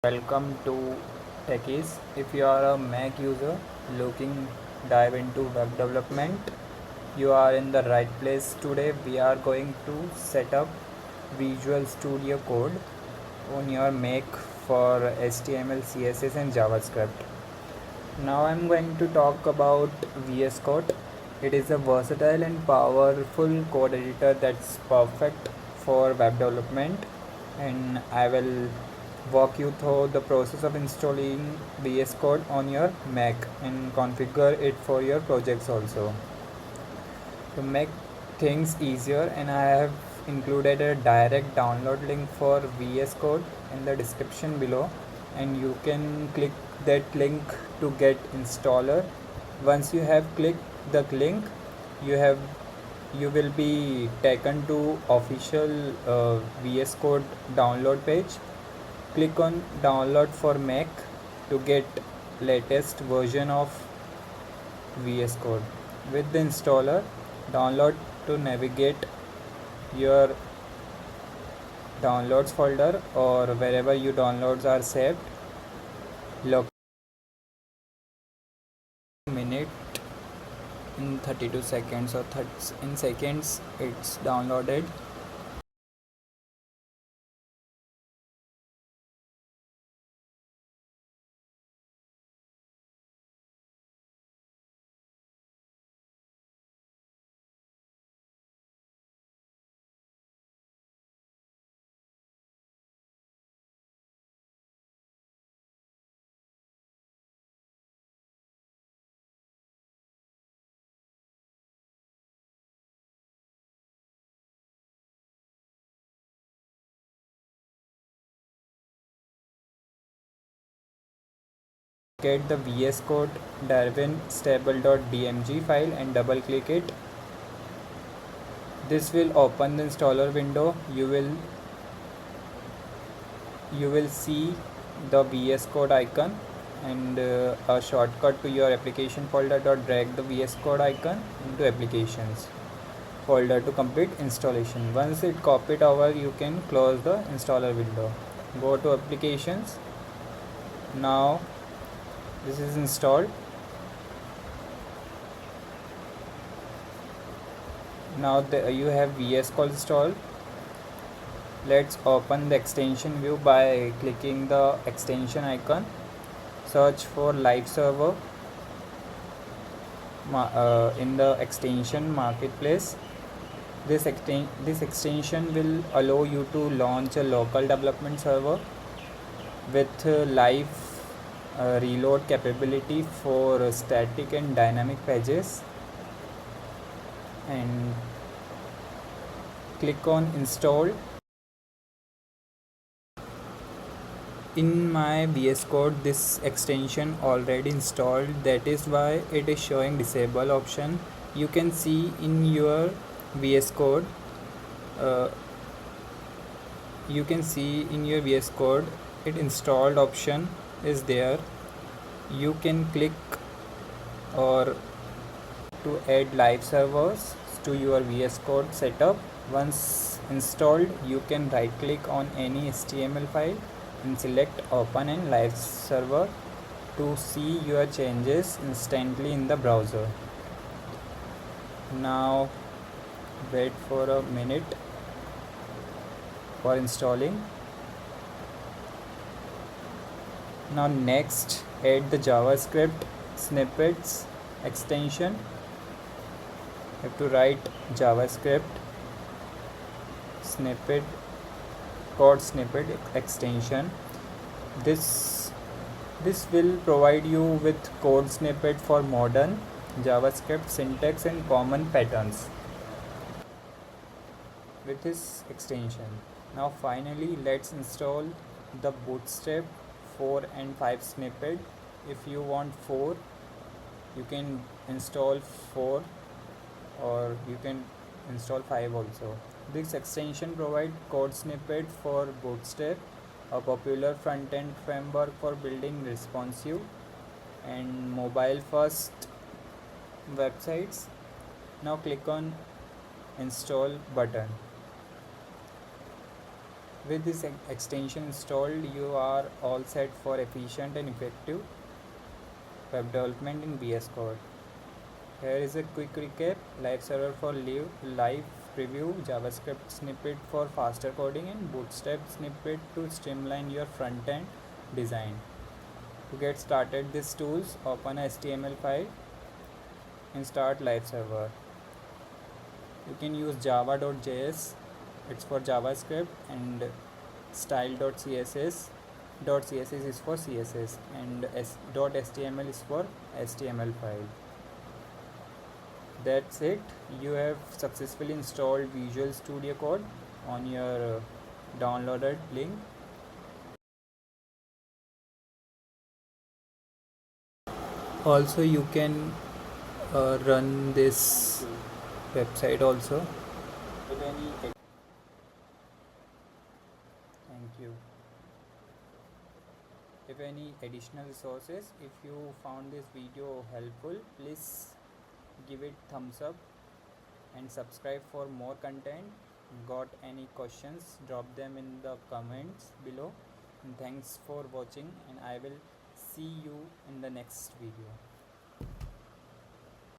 Welcome to Techies. If you are a Mac user looking dive into web development, you are in the right place. Today we are going to set up Visual Studio Code on your Mac for HTML, CSS and JavaScript. Now I'm going to talk about VS Code. It is a versatile and powerful code editor that's perfect for web development, and I will walk you through the process of installing VS Code on your Mac and configure it for your projects also. To make things easier, and I have included a direct download link for VS Code in the description below, and you can click that link to get installer. Once you have clicked the link, you will be taken to official VS Code download page. Click on download for Mac to get latest version of VS Code. With the installer, download to navigate your downloads folder or wherever your downloads are saved. Look minute in 32 seconds or in seconds it's downloaded. Get the VS Code Darwin stable.dmg file and double click it. This will open the installer window. You will see the VS Code icon and a shortcut to your application folder. Drag the VS Code icon into applications folder to complete installation. Once it copied over, you can close the installer window. Go to applications. Now this is installed. Now you have VS Code installed. Let's open the extension view by clicking the extension icon. Search for live server in the extension marketplace. This extension will allow you to launch a local development server with live reload capability for static and dynamic pages, and click on install. In my VS Code, this extension already installed, that is why it is showing disable option. You can see in your VS Code it installed option is there. You can click or to add live servers to your VS Code setup. Once installed, you can right click on any HTML file and select open in live server to see your changes instantly in the browser. Now wait for a minute for installing. Now next, add the JavaScript snippets extension. You have to write JavaScript snippet code snippet extension. This will provide you with code snippet for modern JavaScript syntax and common patterns with this extension. Now finally, let's install the Bootstrap 4 and 5 snippet. If you want 4, you can install 4 or you can install 5 also. This extension provides code snippet for Bootstrap, a popular front-end framework for building responsive and mobile-first websites. Now click on install button. With this extension installed, you are all set for efficient and effective web development in VS Code. Here is a quick recap: live server for live preview, JavaScript snippet for faster coding, and Bootstrap snippet to streamline your front end design. To get started these tools, open a HTML file and start live server. You can use java.js, it's for JavaScript, and style.css. .css is for CSS, and .html is for HTML file. That's it. You have successfully installed Visual Studio Code on your downloaded link. Also, you can run this website also. Thank you. If any additional resources, if you found this video helpful, please give it thumbs up and subscribe for more content. Got any questions, drop them in the comments below, and thanks for watching, and I will see you in the next video.